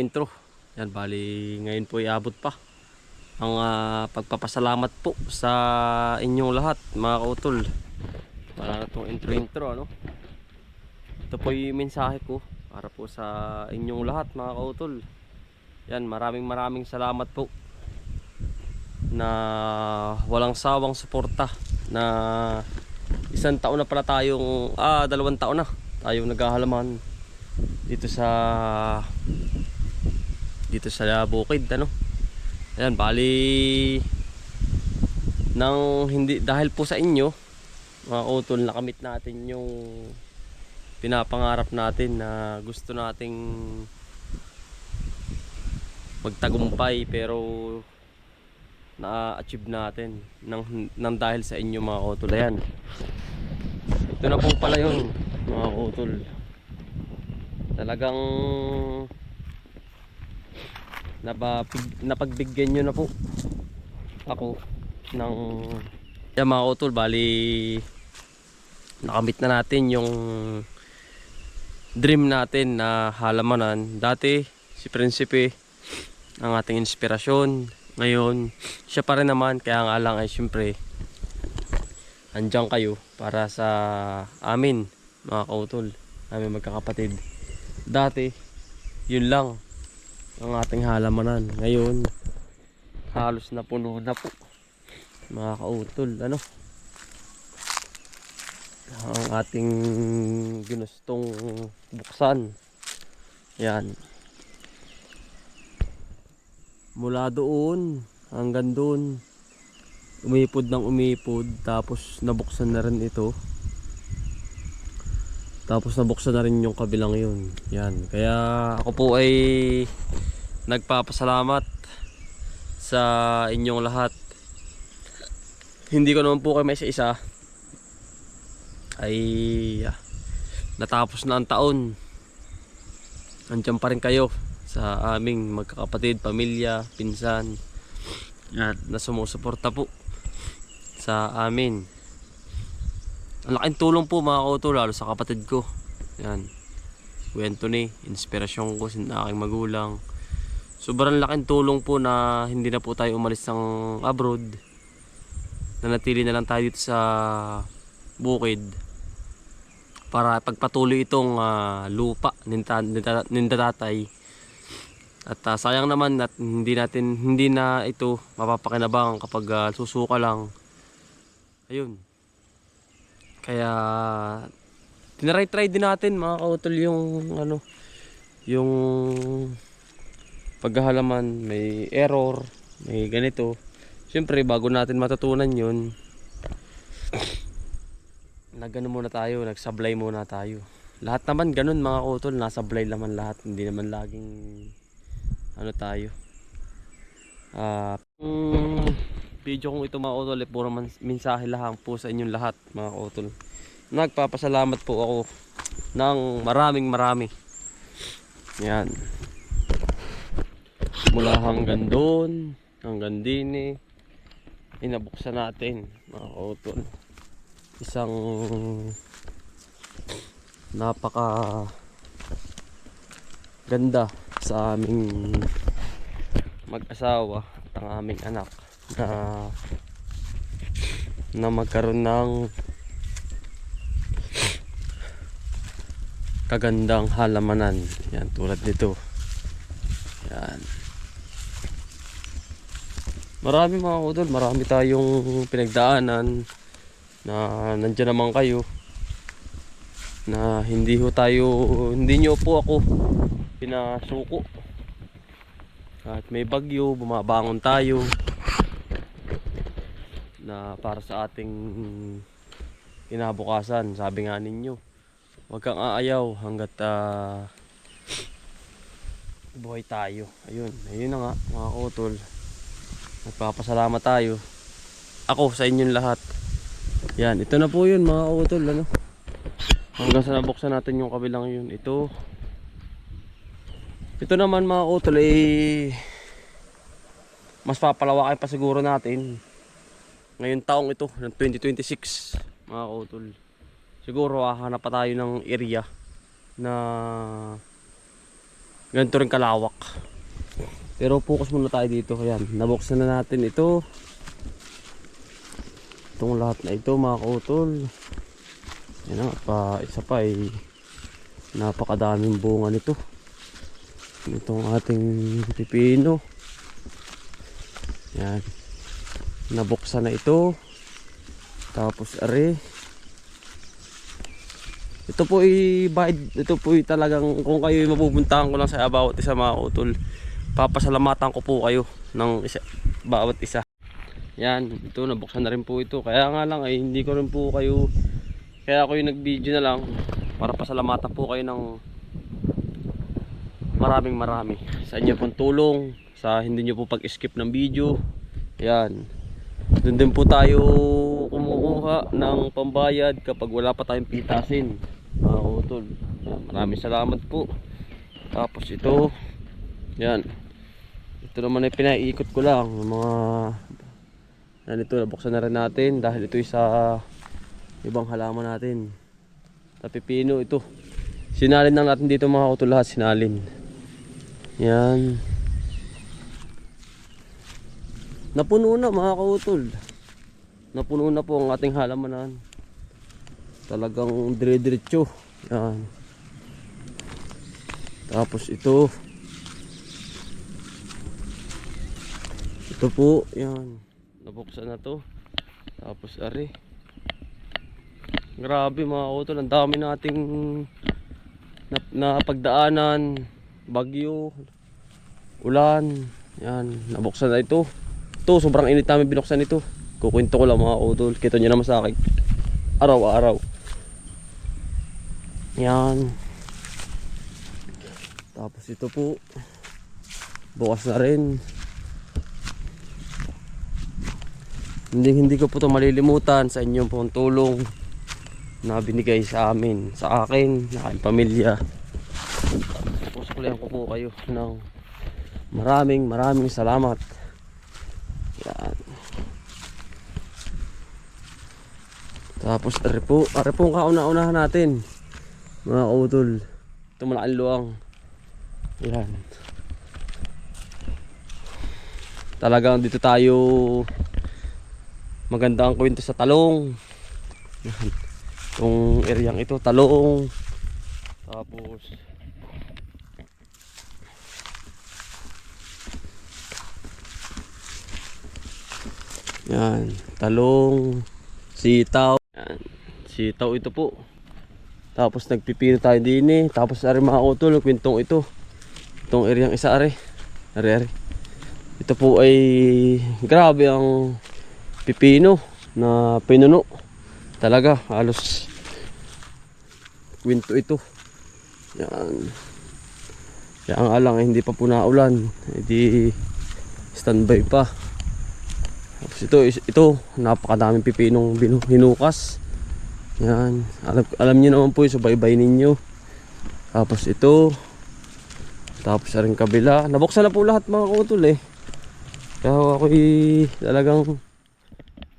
Intro. Yan, bali ngayon po iabot pa ang pagpapasalamat po sa inyong lahat mga kautol. Para na itong intro ano. Ito po yung mensahe ko para po sa inyong lahat mga kautol. Yan, maraming salamat po na walang sawang suporta na isang taon na pala tayong 2 taon na tayong naghahalaman dito sa bukid ano. Ayan, bali nang hindi dahil po sa inyo mga kautol, nakamit natin yung pinapangarap natin na gusto nating magtagumpay, pero na-achieve natin nang dahil sa inyo mga kautol. Ayan, ito na po pala yun mga kautol. Talagang napagbigyan nyo na po ako ng yan mga kautol. Bali nakamit na natin yung dream natin na halamanan. Dati si Prinsipe ang ating inspirasyon, ngayon siya pa rin naman. Kaya nga lang ay syempre andyan kayo para sa amin mga kautol, amin magkakapatid. Dati yun lang ang ating halamanan, ngayon halos na puno na po mga kautol ano ang ating ginustong buksan. Yan, mula doon hanggang doon umipod ng umipod, tapos nabuksan na rin ito, tapos nabuksan na rin yung kabilang yun. Yan, kaya ako po ay nagpapasalamat sa inyong lahat. Hindi ko naman po kayo may isa-isa ay natapos na ang taon, andyan pa rin kayo sa aming magkakapatid, pamilya, pinsan at na sumusuporta po sa amin. Ang laking tulong po mga kautol, lalo sa kapatid ko. Yan, kwento ni inspirasyon ko sa aking magulang. Sobrang laking tulong po na hindi na po tayo umalis ng abroad, nanatili na lang tayo dito sa bukid para pagpatuloy itong lupa ninda tatay. At sayang naman at hindi na ito mapapakinabangan kapag susuka lang. Ayun, kaya tinry din natin mga kautol yung yung paghahalaman. May error, may ganito. Siyempre bago natin matutunan yun, nagano muna tayo, nagsablay muna tayo. Lahat naman ganun mga kautol, nasablay naman lahat, hindi naman laging tayo. Video kong ito mga kautol, puro mensahe lang po sa inyong lahat mga kautol. Nagpapasalamat po ako ng marami. Yan, mula hanggang doon hanggang din inabuksan natin mga kautol. Isang napaka ganda sa aming mag-asawa at ang aming anak na magkaroon ng kagandang halamanan. Yan, tulad nito. Yan, marami mga kautol, marami tayong pinagdaanan na nandiyan naman kayo, na hindi nyo po ako pinasuko. At may bagyo, bumabangon tayo na para sa ating kinabukasan. Sabi nga ninyo, huwag kang aayaw hanggat buhay tayo. Ayun na nga mga kautol, nagpapasalamat tayo, ako sa inyong lahat. Yan, ito na po yun mga kautol ano. Hanggang sa nabuksan natin yung kabilang yun. Ito naman mga kautol mas papalawakin pa siguro natin ngayong taong ito ng 2026 mga kautol. Siguro hahanap pa tayo ng area na ganito rin kalawak. Pero focus muna tayo dito. Ayan, nabuksan na natin ito. Itong lahat na ito mga kautol. Yan na, isa pa ay napakadaming bunga nito. Itong ating pipino. Yan. Nabuksan na ito. Tapos are. Ito po ito po talagang kung kayo mapupuntahan ko lang sa bawat isa mga kautol. Papasalamatan ko po kayo ng bawat isa. Yan, ito nabuksan na rin po ito. Kaya nga lang ay hindi ko rin po kayo, kaya ako yung nag-video na lang para pasalamatan po kayo ng marami sa inyo pong tulong, sa hindi nyo po pag-skip ng video. Yan, doon din po tayo kumukuha ng pambayad kapag wala pa tayong pitasin mga kautol. Maraming salamat po. Tapos ito, yan, ito naman ay pinaiikot ko lang mga ito, nabuksan na rin natin dahil ito sa ibang halaman natin. Pipino ito. Sinalin lang natin dito mga kautol, lahat sinalin. Yan. Napuno na mga kautol. Napuno na po ang ating halamanan. Talagang dire-diretso. Yan. Tapos ito. Ito po, yan. Nabuksan na to. Tapos ari. Grabe mga kautol, ang dami nating napagdaanan, bagyo, ulan. Yan, nabuksan na ito. Ito, sobrang init namin binuksan ito. Kukwento ko lang mga kautol. Kita nyo naman sa akin. Araw-araw. Yan. Tapos ito po. Bukas na rin. Hindi ko po ito malilimutan sa inyong pong tulong na binigay sa amin, sa akin, sa aking pamilya. Pusukulihan ko po kayo ng maraming salamat. Yan. Tapos ari po ang kauna-unahan natin mga kautol. Ito malaking luwang. Yan. Talagang dito tayo maganda ang kwento sa talong. Itong areang ito, talong. Tapos yan, talong, sitaw. Yan, sitaw ito po. Tapos nagpipino tayo din eh. Tapos ari mga kautol, kwentong ito. Itong areang isa ari. Ari. Ito po ay grabe ang pipino na pinuno. Talaga halos kwento ito. Yan. Kaya ang alang hindi pa po naulan, hindi standby pa. Tapos ito napakadaming pipinong hinukas. Yan, alam niyo naman po yung subaybay ninyo. Tapos ito, tapos rin kabila. Nabuksan na po lahat mga kautol eh. Kaya ako'y talagang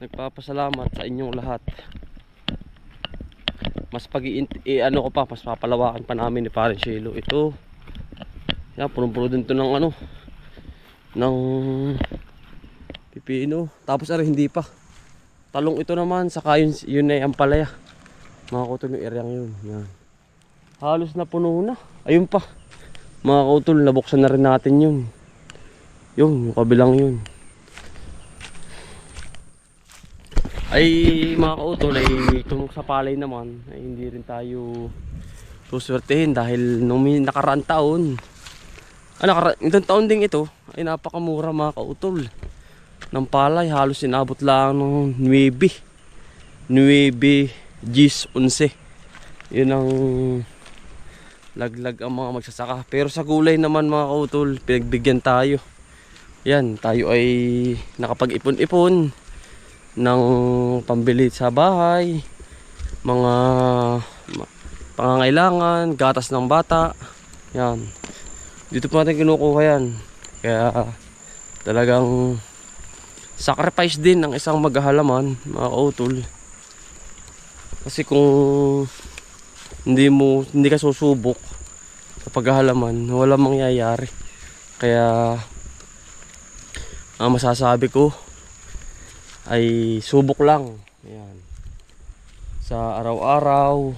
nagpapasalamat sa inyong lahat. Mas ano ko pa, mas papalawakan pa namin ni Paring Shelo ito. Yan, puno-puno din to ng ng pipino. Tapos hindi pa. Talong ito naman, saka yun ay ampalaya. Mga kautol, yung area yun. Yan. Halos na puno na. Ayun pa. Mga kautol, nabuksan na rin natin yun. Yung kabilang yun. Ay mga kautol, ay kung sa palay naman ay hindi rin tayo suswertehin dahil nung nakaraang taon, itong taon din ito ay napakamura mga kautol ng palay. Halos inabot lang ng 9 G's 11. Yun ang laglag ang mga magsasaka. Pero sa gulay naman mga kautol, pinagbigyan tayo. Yan, tayo ay nakapag-ipon-ipon ng pambili sa bahay, mga pangangailangan, gatas ng bata. Yan, dito po natin kinukuha yan. Kaya talagang sacrifice din ng isang maghahalaman mga kautol. Kasi kung hindi ka susubok sa paghahalaman, wala mangyayari. Kaya ang masasabi ko ay subok lang. Ayan. Sa araw-araw,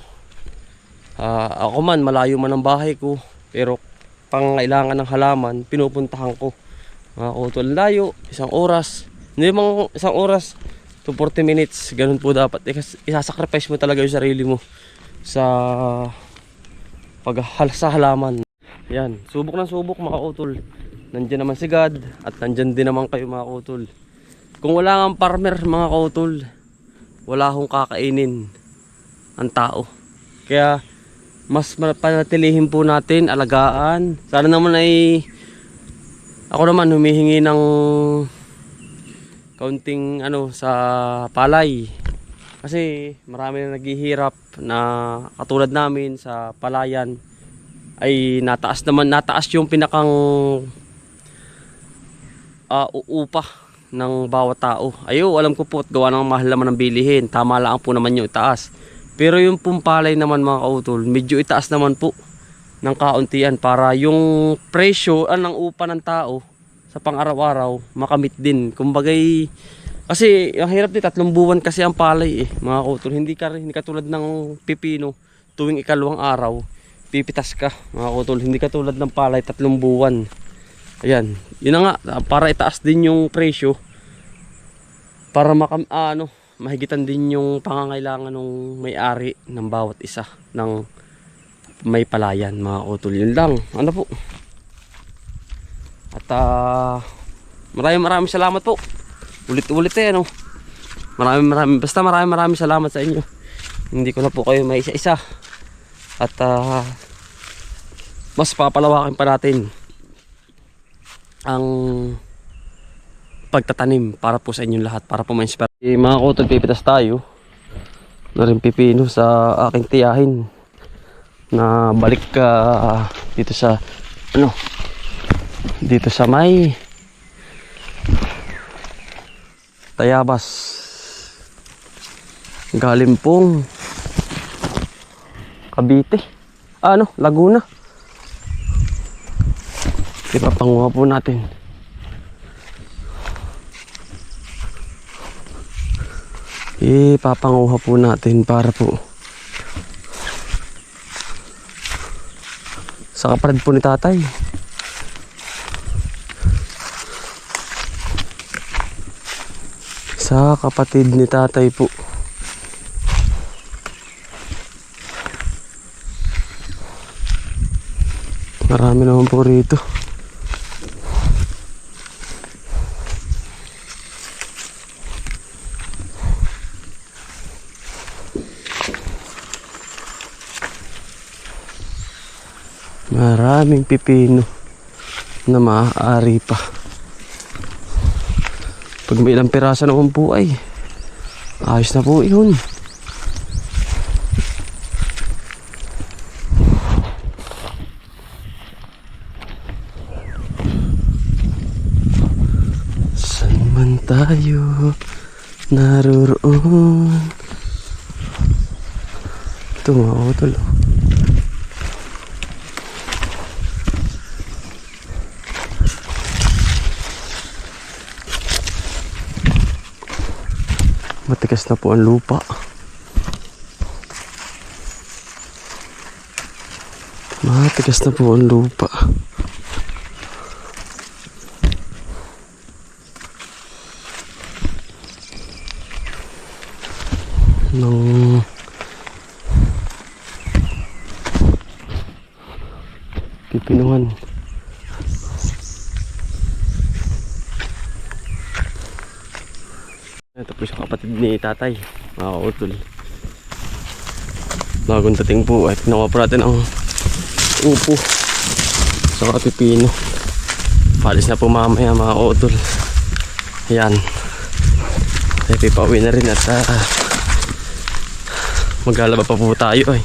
ako man malayo man ang bahay ko, pero pangailangan ng halaman pinupuntahan ko. Mga kautol, layo, isang oras, hindi mang isang oras to 40 minutes, ganun po dapat. Isasacrifice mo talaga yung sarili mo sa sa halaman. Yan, subok ng subok mga kautol. Nandiyan naman si God at nandiyan din naman kayo mga kautol. Kung wala kang farmer mga kautol, wala akong kakainin ang tao. Kaya mas panatilihin po natin, alagaan. Sana naman ay ako naman humihingi ng kaunting sa palay. Kasi marami na naghihirap na katulad namin sa palayan ay nataas yung pinakang uupa ng bawat tao. Ayo, alam ko po at gawa ng mahal naman ng bilihin. Tama lang po naman yung itaas. Pero yung pumpalay naman mga kautol, medyo itaas naman po ng kauntian para yung presyo ng upa ng tao sa pang-araw-araw makamit din. Kumbagay, kasi ang hirap din, 3 buwan kasi ang palay mga kautol. Hindi katulad ng pipino, tuwing ikalawang araw pipitas ka mga kautol. Hindi katulad ng palay 3 buwan. Ayan, yun na nga, para itaas din yung presyo para mahigitan din yung pangangailangan ng may-ari ng bawat isa ng may palayan mga kautol. Yun lang, po. At maraming salamat po. Ulit-ulit maraming salamat sa inyo. Hindi ko na po kayo may isa-isa. At mas papalawakin pa natin ang pagtatanim para po sa inyong lahat, para po ma-inspire. Mga kautol, pipitas tayo na rin pipino sa aking tiyahin na balik dito sa dito sa may Tayabas, galing pong Cavite, Laguna. Ipapanguha po natin. Ipapanguha po natin para po sa kapatid po ni tatay. Sa kapatid ni tatay po. Marami naman po rito. Maraming pipino na maaari pa. Pag may ilang piraso naman po ay ayos na po yun. Saan man tayo naroroon. Ito mga utol. Matigas na po ang lupa. Matigas na po ang lupa. Nung pipinuhan. Ito po yung kapatid ni tatay, mga kautol. Bagong dating po at nakuha po natin ang upo sa pipino. Palis na po mamaya mga kautol. Ayan, tayo pauwi na rin at maglalaba pa po tayo